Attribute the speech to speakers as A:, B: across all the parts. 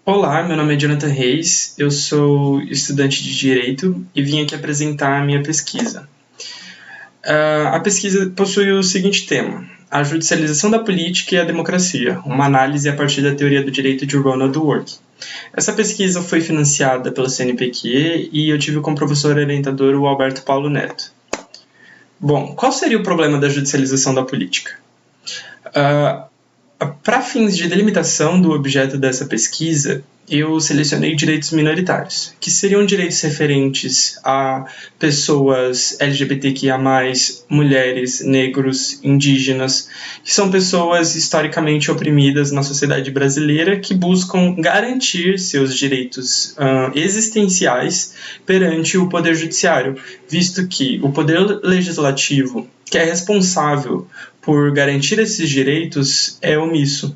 A: Olá, meu nome é Jonathan Reis, eu sou estudante de Direito e vim aqui apresentar a minha pesquisa. A pesquisa possui o seguinte tema: a judicialização da política e a democracia, uma análise a partir da teoria do direito de Ronald Dworkin. Essa pesquisa foi financiada pelo CNPq e eu tive como professor orientador o Alberto Paulo Neto. Bom, qual seria o problema da judicialização da política? Para fins de delimitação do objeto dessa pesquisa, eu selecionei direitos minoritários, que seriam direitos referentes a pessoas LGBTQIA+, mulheres, negros, indígenas, que são pessoas historicamente oprimidas na sociedade brasileira que buscam garantir seus direitos existenciais perante o Poder Judiciário, visto que o Poder Legislativo, que é responsável por garantir esses direitos, é omisso.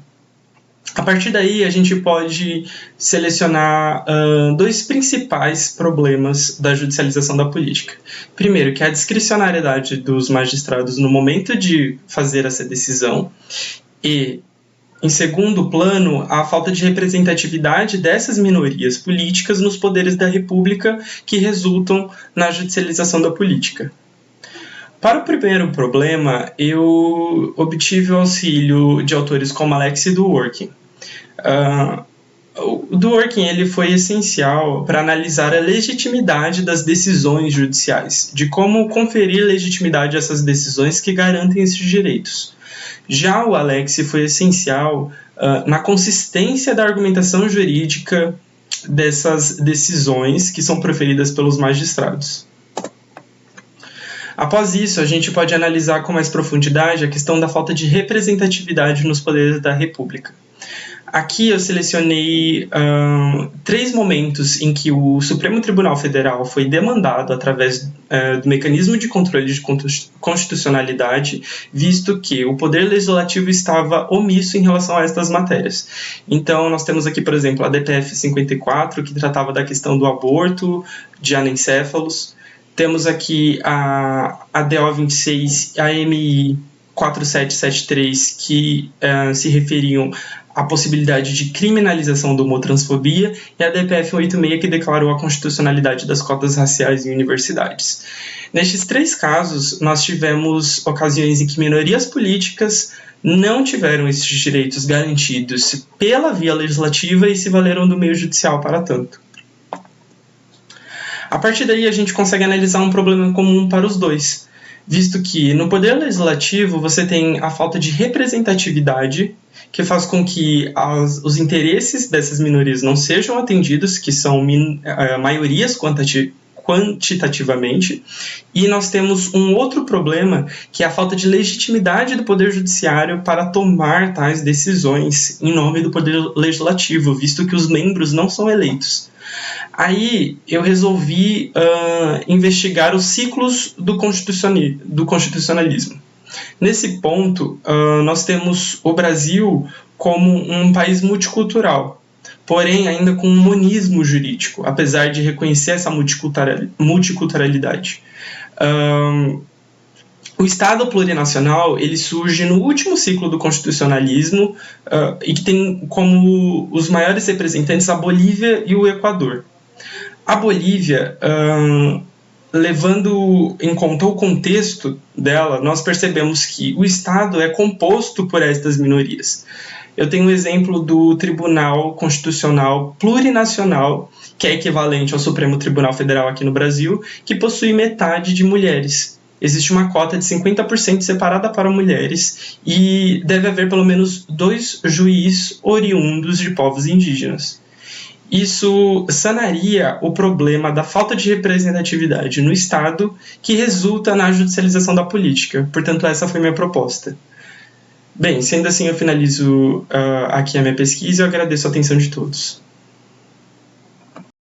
A: A partir daí, a gente pode selecionar dois principais problemas da judicialização da política. Primeiro, que é a discricionariedade dos magistrados no momento de fazer essa decisão e, em segundo plano, a falta de representatividade dessas minorias políticas nos poderes da República que resultam na judicialização da política. Para o primeiro problema, eu obtive o auxílio de autores como Alex e Dworkin. O Dworkin ele foi essencial para analisar a legitimidade das decisões judiciais, de como conferir legitimidade a essas decisões que garantem esses direitos. Já o Alex foi essencial na consistência da argumentação jurídica dessas decisões que são proferidas pelos magistrados. Após isso, a gente pode analisar com mais profundidade a questão da falta de representatividade nos poderes da República. Aqui eu selecionei 3 momentos em que o Supremo Tribunal Federal foi demandado através do mecanismo de controle de constitucionalidade, visto que o Poder Legislativo estava omisso em relação a estas matérias. Então, nós temos aqui, por exemplo, a DPF 54, que tratava da questão do aborto, de anencéfalos. Temos aqui a DO 26 e a AMI 4773, que se referiam à possibilidade de criminalização da homotransfobia, e a DPF 86, que declarou a constitucionalidade das cotas raciais em universidades. Nestes 3 casos, nós tivemos ocasiões em que minorias políticas não tiveram esses direitos garantidos pela via legislativa e se valeram do meio judicial para tanto. A partir daí, a gente consegue analisar um problema comum para os dois, visto que no Poder Legislativo você tem a falta de representatividade, que faz com que os interesses dessas minorias não sejam atendidos, que são maiorias quantitativamente, e nós temos um outro problema, que é a falta de legitimidade do Poder Judiciário para tomar tais decisões em nome do Poder Legislativo, visto que os membros não são eleitos. Aí eu resolvi investigar os ciclos do constitucionalismo. Nesse ponto, nós temos o Brasil como um país multicultural, porém ainda com um monismo jurídico, apesar de reconhecer essa multiculturalidade. O Estado plurinacional ele surge no último ciclo do constitucionalismo e que tem como os maiores representantes a Bolívia e o Equador. A Bolívia, levando em conta o contexto dela, nós percebemos que o Estado é composto por estas minorias. Eu tenho um exemplo do Tribunal Constitucional Plurinacional, que é equivalente ao Supremo Tribunal Federal aqui no Brasil, que possui metade de mulheres. Existe uma cota de 50% separada para mulheres e deve haver pelo menos 2 juízes oriundos de povos indígenas. Isso sanaria o problema da falta de representatividade no Estado que resulta na judicialização da política. Portanto, essa foi minha proposta. Bem, sendo assim, eu finalizo aqui a minha pesquisa e eu agradeço a atenção de todos.